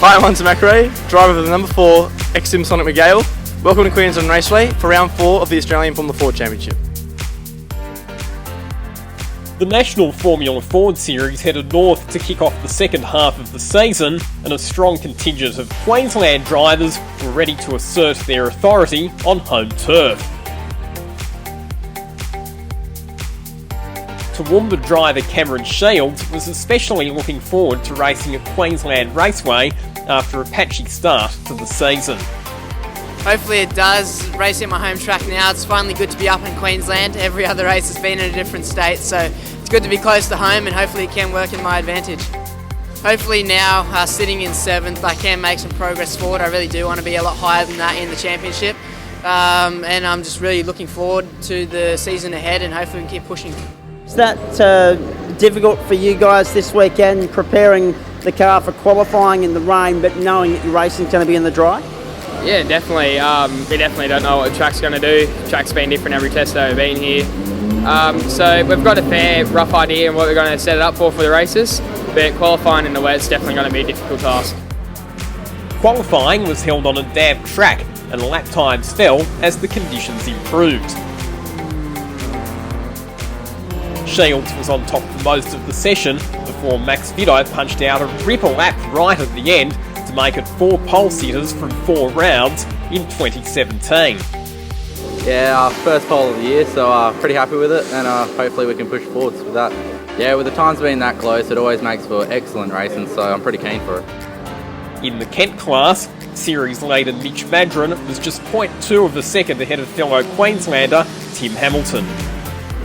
Hi, I'm Hunter McRae, driver of the number 4 Exim Sonic McGale. Welcome to Queensland Raceway for round 4 of the Australian Formula Ford Championship. The National Formula Ford Series headed north to kick off the second half of the season, and a strong contingent of Queensland drivers were ready to assert their authority on home turf. Toowoomba driver Cameron Shields was especially looking forward to racing at Queensland Raceway after a patchy start to the season. Hopefully it does. Racing at my home track now, it's finally good to be up in Queensland. Every other race has been in a different state, so it's good to be close to home and hopefully it can work in my advantage. Hopefully now, sitting in 7th, I can make some progress forward. I really do want to be a lot higher than that in the championship. And I'm just really looking forward to the season ahead and hopefully we can keep pushing. Is that difficult for you guys this weekend, preparing the car for qualifying in the rain, but knowing that your racing's going to be in the dry? Yeah, definitely. We definitely don't know what the track's going to do. The track's been different every test that we've been here. So we've got a fair, rough idea on what we're going to set it up for the races, but qualifying in the wet is definitely going to be a difficult task. Qualifying was held on a damp track, and lap times fell as the conditions improved. Shields was on top for most of the session before Max Vidot punched out a ripper lap right at the end to make it 4 pole sitters from 4 rounds in 2017. Yeah, first pole of the year, so pretty happy with it, and hopefully we can push forwards with that. Yeah, with the times being that close, it always makes for excellent racing, so I'm pretty keen for it. In the Kent class, series leader Mitch Madron was just 0.2 of a second ahead of fellow Queenslander Tim Hamilton.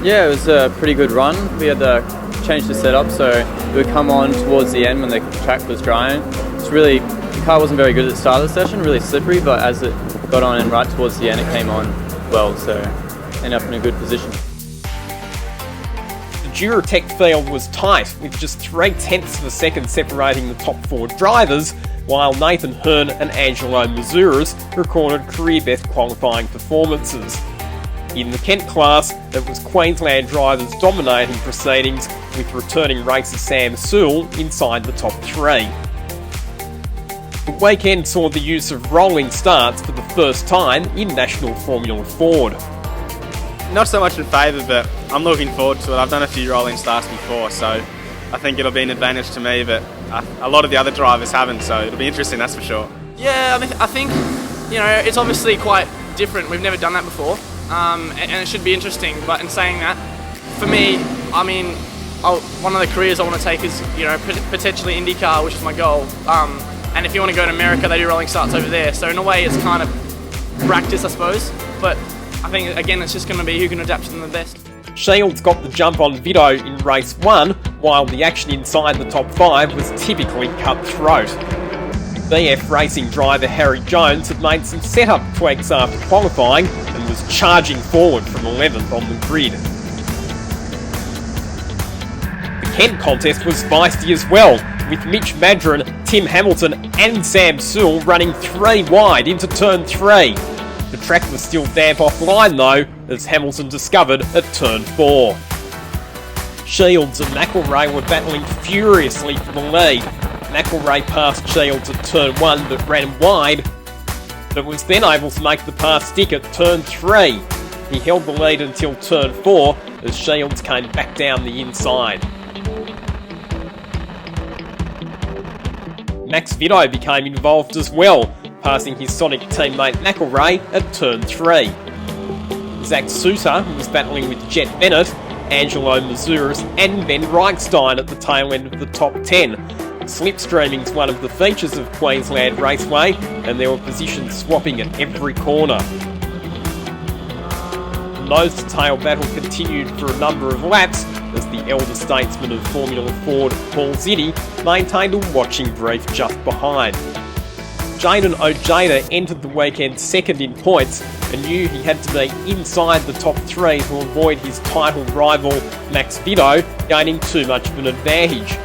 Yeah, it was a pretty good run. We had to change the setup, so it would come on towards the end when the track was drying. The car wasn't very good at the start of the session, really slippery, but as it got on and right towards the end, it came on well, so ended up in a good position. The Duratec field was tight, with just 0.3 of a second separating the top 4 drivers, while Nathan Hearn and Angelo Mazouras recorded career-best qualifying performances. In the Kent class, it was Queensland drivers dominating proceedings, with returning racer Sam Sewell inside the top 3. The weekend saw the use of rolling starts for the first time in National Formula Ford. Not so much in favour, but I'm looking forward to it. I've done a few rolling starts before, so I think it'll be an advantage to me, but a lot of the other drivers haven't, so it'll be interesting, that's for sure. Yeah, I think, it's obviously quite different. We've never done that before. And it should be interesting, but in saying that, for me, one of the careers I want to take is, potentially IndyCar, which is my goal. And if you want to go to America, they do rolling starts over there. So in a way, it's kind of practice, I suppose. But I think, again, it's just going to be who can adapt to them the best. Shields got the jump on Vidot in race 1, while the action inside the top 5 was typically cutthroat. BF Racing driver Harry Jones had made some setup tweaks after qualifying and was charging forward from 11th on the grid. The Kent contest was feisty as well, with Mitch Madron, Tim Hamilton and Sam Sewell running 3 wide into turn 3. The track was still damp offline though, as Hamilton discovered at turn 4. Shields and McElrea were battling furiously for the lead. McElrea passed Shields at turn 1 but ran wide, but was then able to make the pass stick at turn 3. He held the lead until turn 4 as Shields came back down the inside. Max Vidot became involved as well, passing his Sonic teammate McElrea at turn 3. Zach Souter was battling with Jet Bennett, Angelo Mazouras and Ben Reichstein at the tail end of the top 10. Slipstreaming's one of the features of Queensland Raceway, and there were positions swapping at every corner. The nose-to-tail battle continued for a number of laps, as the elder statesman of Formula Ford, Paul Ziddy, maintained a watching brief just behind. Jayden Ojeda entered the weekend second in points and knew he had to be inside the top 3 to avoid his title rival Max Vidot gaining too much of an advantage.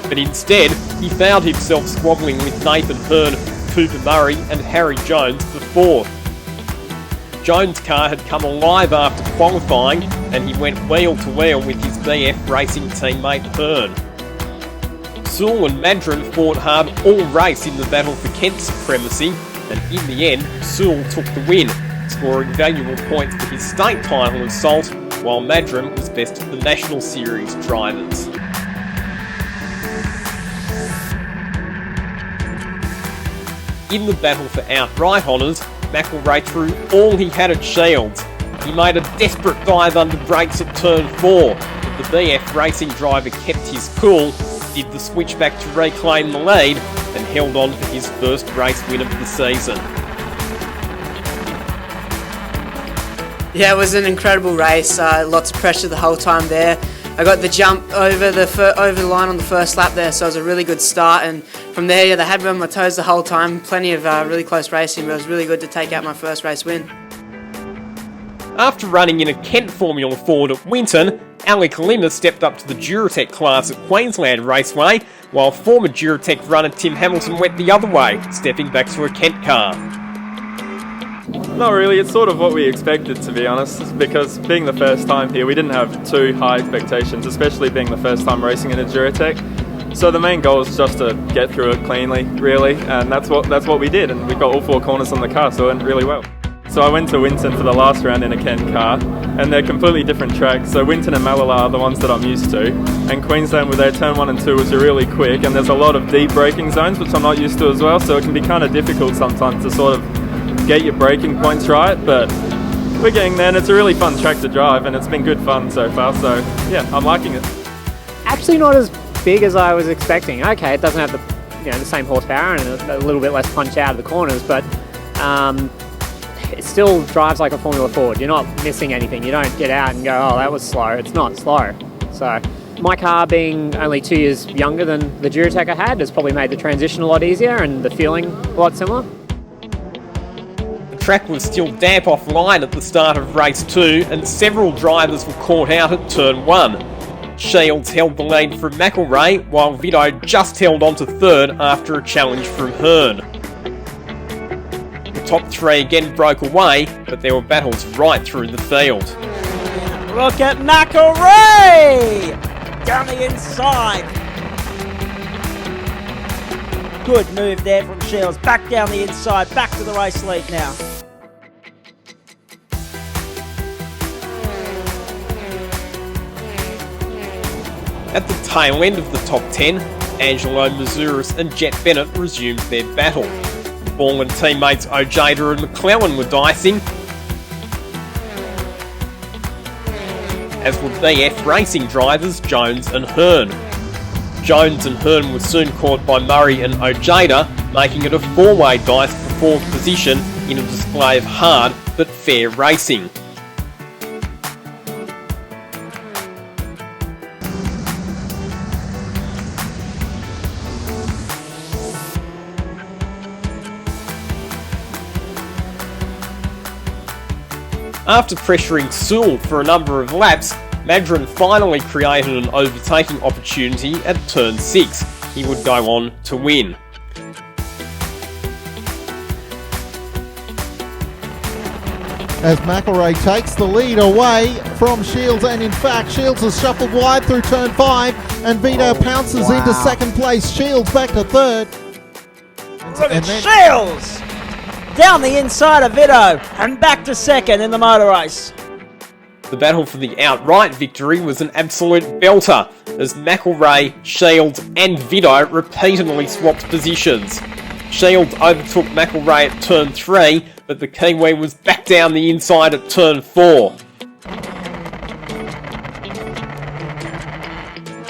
But instead, he found himself squabbling with Nathan Hearn, Cooper Murray and Harry Jones for 4th. Jones' car had come alive after qualifying and he went wheel to wheel with his BF Racing teammate Hearn. Sewell and Madron fought hard all race in the battle for Kent supremacy, and in the end, Sewell took the win, scoring valuable points for his state title of Salt, while Madron was best of the National Series drivers. In the battle for outright honours, McElrea threw all he had at Shields. He made a desperate dive under brakes at turn 4, but the BF Racing driver kept his cool, did the switchback to reclaim the lead, and held on for his first race win of the season. Yeah, it was an incredible race. Lots of pressure the whole time there. I got the jump over the line on the first lap there, so it was a really good start. And from there, yeah, they had me on my toes the whole time. Plenty of really close racing, but it was really good to take out my first race win. After running in a Kent Formula Ford at Winton, Alec Limmer stepped up to the Duratec class at Queensland Raceway, while former Duratec runner Tim Hamilton went the other way, stepping back to a Kent car. Not really, it's sort of what we expected, to be honest, because being the first time here, we didn't have too high expectations, especially being the first time racing in a Duratec. So the main goal is just to get through it cleanly, really, and that's what we did, and we got all 4 corners on the car, so it went really well. So I went to Winton for the last round in a Kent car, and they're completely different tracks. So Winton and Mallala are the ones that I'm used to, and Queensland with their turn 1 and 2 was really quick, and there's a lot of deep braking zones, which I'm not used to as well, so it can be kind of difficult sometimes to sort of get your braking points right, but we're getting there, and it's a really fun track to drive, and it's been good fun so far, so yeah, I'm liking it. Actually not as big as I was expecting. Okay, it doesn't have the same horsepower and a little bit less punch out of the corners, but it still drives like a Formula Ford. You're not missing anything. You don't get out and go, oh, that was slow. It's not slow. So my car being only 2 years younger than the Duratec I had has probably made the transition a lot easier and the feeling a lot similar. The track was still damp offline at the start of race 2, and several drivers were caught out at turn 1. Shields held the lead from McElrea, while Vito just held on to third after a challenge from Hearn. The top 3 again broke away, but there were battles right through the field. Look at McElrea! Down the inside. Good move there from Shields. Back down the inside, back to the race lead now. At the tail end of the top 10, Angelo Mazuris and Jet Bennett resumed their battle. Ball and teammates Ojeda and McClellan were dicing, as were BF Racing drivers Jones and Hearn. Jones and Hearn were soon caught by Murray and Ojeda, making it a 4-way dice for 4th position in a display of hard but fair racing. After pressuring Sewell for a number of laps, Madron finally created an overtaking opportunity at turn 6. He would go on to win. As McElrea takes the lead away from Shields, and in fact Shields has shuffled wide through turn 5 and Vito pounces into second place. Shields back to third. Look at Shields! Down the inside of Vito and back to second in the motor race. The battle for the outright victory was an absolute belter, as McElrea, Shields and Vito repeatedly swapped positions. Shields overtook McElrea at turn 3, but the Kiwi was back down the inside at turn 4.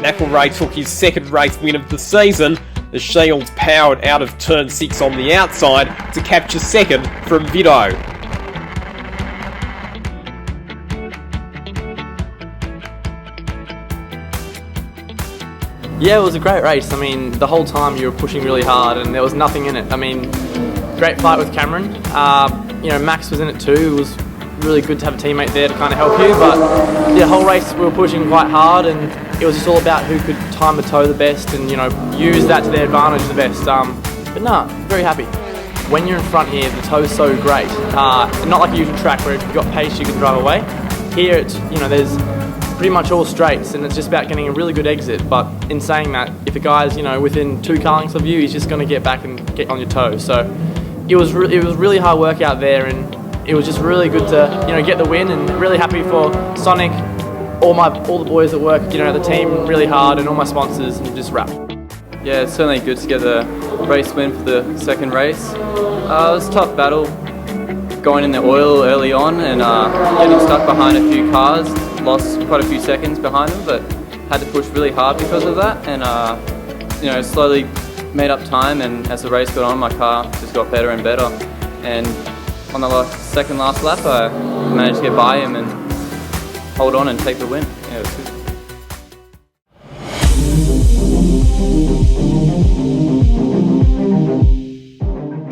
McElrea took his second race win of the season, as Shields powered out of turn 6 on the outside to capture second from Vito. Yeah, it was a great race. I mean, the whole time you were pushing really hard and there was nothing in it. I mean, great fight with Cameron. Max was in it too. It was really good to have a teammate there to kind of help you. But the whole race we were pushing quite hard, and it was just all about who could time the toe the best and use that to their advantage the best. Very happy. When you're in front here, the toe's so great. Not like a usual track where if you've got pace you can drive away. Here, it's there's pretty much all straights, and it's just about getting a really good exit. But in saying that, if a guy's within 2 car lengths of you, he's just going to get back and get on your toes. So it was really hard work out there, and it was just really good to get the win, and really happy for Sonic, all the boys that work the team really hard, and all my sponsors, and just wrap. Yeah, it's certainly good to get the race win for the second race. It was a tough battle going in the oil early on and getting stuck behind a few cars. Lost quite a few seconds behind them, but had to push really hard because of that, and slowly made up time, and as the race got on, my car just got better and better, and on the second last lap I managed to get by him and hold on and take the win. Yeah, it was good.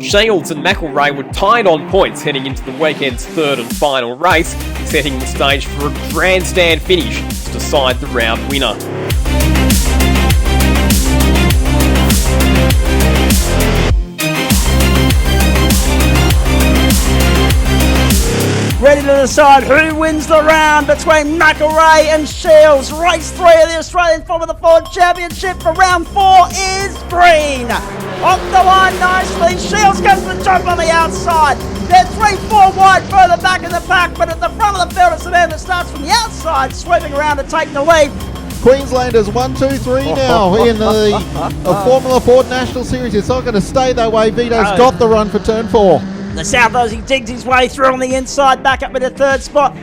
Shields and McElrea were tied on points heading into the weekend's third and final race, setting the stage for a grandstand finish to decide the round winner. Ready to decide who wins the round between McElrea and Shields. Race 3 of the Australian Formula Ford Championship for round 4 is green. Off the line nicely, Shields goes to the top on the outside. They're 3-4 wide further back in the pack, but at the front of the field it's a man that starts from the outside, sweeping around to take the lead. Queenslanders 1, 2, 3 now in the Formula Ford National Series. It's not going to stay that way. Vito's got the run for turn 4. The South Aussie digs his way through on the inside, back up in the third spot.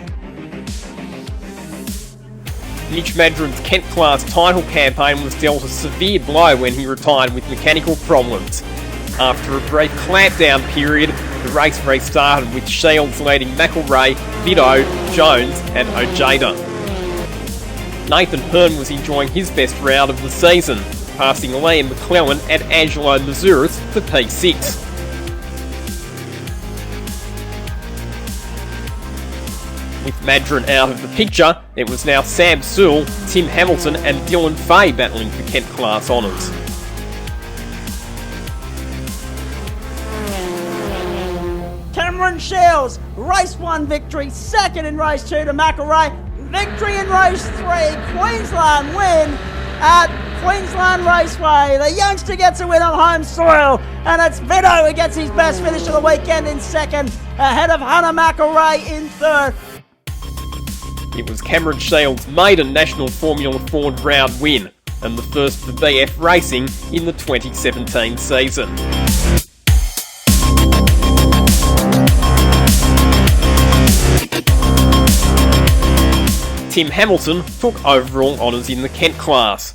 Mitch Madron's Kent class title campaign was dealt a severe blow when he retired with mechanical problems. After a brief clampdown period, the race restarted with Shields leading McElrea, Vito, Jones and Ojeda. Nathan Hearn was enjoying his best round of the season, passing Liam McClellan and Angelo Mazuris for P6. With Madron out of the picture, it was now Sam Sewell, Tim Hamilton and Dylan Fay battling for Kent class honours. Cameron Shields, race 1 victory, second in race 2 to McElrea, victory in race 3, Queensland win at Queensland Raceway. The youngster gets a win on home soil, and it's Vito who gets his best finish of the weekend in second, ahead of Hunter McElrea in third. It was Cameron Shields' maiden National Formula Ford round win, and the first for BF Racing in the 2017 season. Tim Hamilton took overall honours in the Kent class.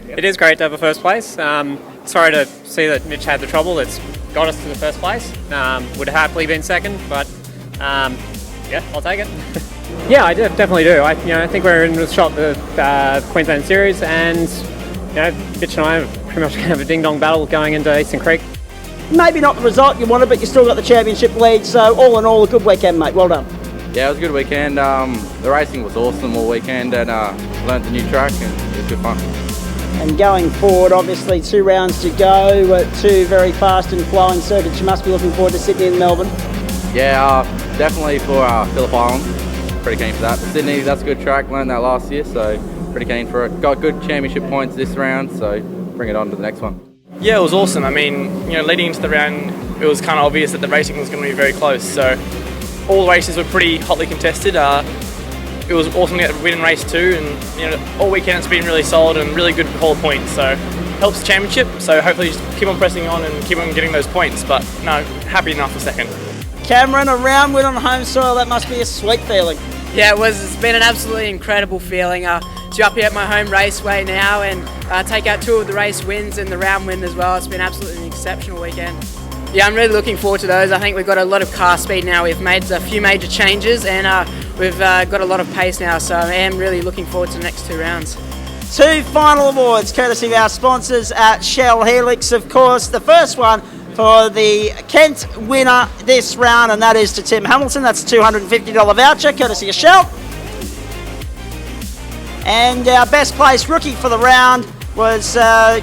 It is great to have a first place. Sorry to see that Mitch had the trouble that's got us to the first place. Would have happily been second, but yeah, I'll take it. Yeah, I definitely do. I think we're in the shot the Queensland Series, and Mitch and I are pretty much going to have a ding-dong battle going into Eastern Creek. Maybe not the result you wanted, but you still got the championship lead, so all in all, a good weekend, mate. Well done. Yeah, it was a good weekend. The racing was awesome all weekend, and learned the new track, and it was good fun. And going forward, obviously 2 rounds to go, 2 very fast and flowing circuits. You must be looking forward to Sydney and Melbourne. Yeah, definitely for Phillip Island. Pretty keen for that. But Sydney, that's a good track. Learned that last year, so pretty keen for it. Got good championship points this round, so bring it on to the next one. Yeah, it was awesome. I mean, leading into the round, it was kind of obvious that the racing was going to be very close. So all the races were pretty hotly contested. It was awesome to get a win in race 2, and all weekend it's been really solid and really good whole points. So helps the championship. So hopefully just keep on pressing on and keep on getting those points. But no, happy enough for second. Cameron, a round win on home soil, that must be a sweet feeling. Yeah, it was. It's been an absolutely incredible feeling to be up here at my home raceway now and take out 2 of the race wins and the round win as well. It's been absolutely an exceptional weekend. Yeah, I'm really looking forward to those. I think we've got a lot of car speed now. We've made a few major changes and we've got a lot of pace now, so I am really looking forward to the next 2 rounds. 2 final awards, courtesy of our sponsors at Shell Helix, of course. The first one for the Kent winner this round, and that is to Tim Hamilton. That's a $250 voucher, courtesy of Shell. And our best place rookie for the round was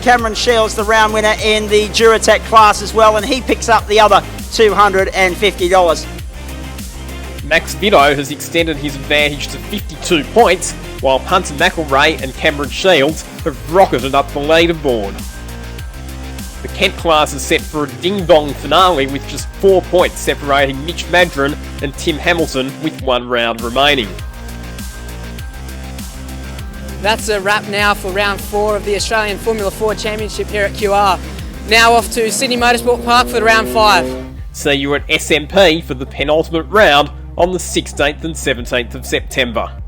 Cameron Shields, the round winner in the Duratec class as well, and he picks up the other $250. Max Vidot has extended his advantage to 52 points, while Hunter McElrea and Cameron Shields have rocketed up the leaderboard. The Kent class is set for a ding-dong finale with just 4 points separating Mitch Madron and Tim Hamilton with 1 round remaining. That's a wrap now for round 4 of the Australian Formula 4 Championship here at QR. Now off to Sydney Motorsport Park for the round 5. See you at SMP for the penultimate round on the 16th and 17th of September.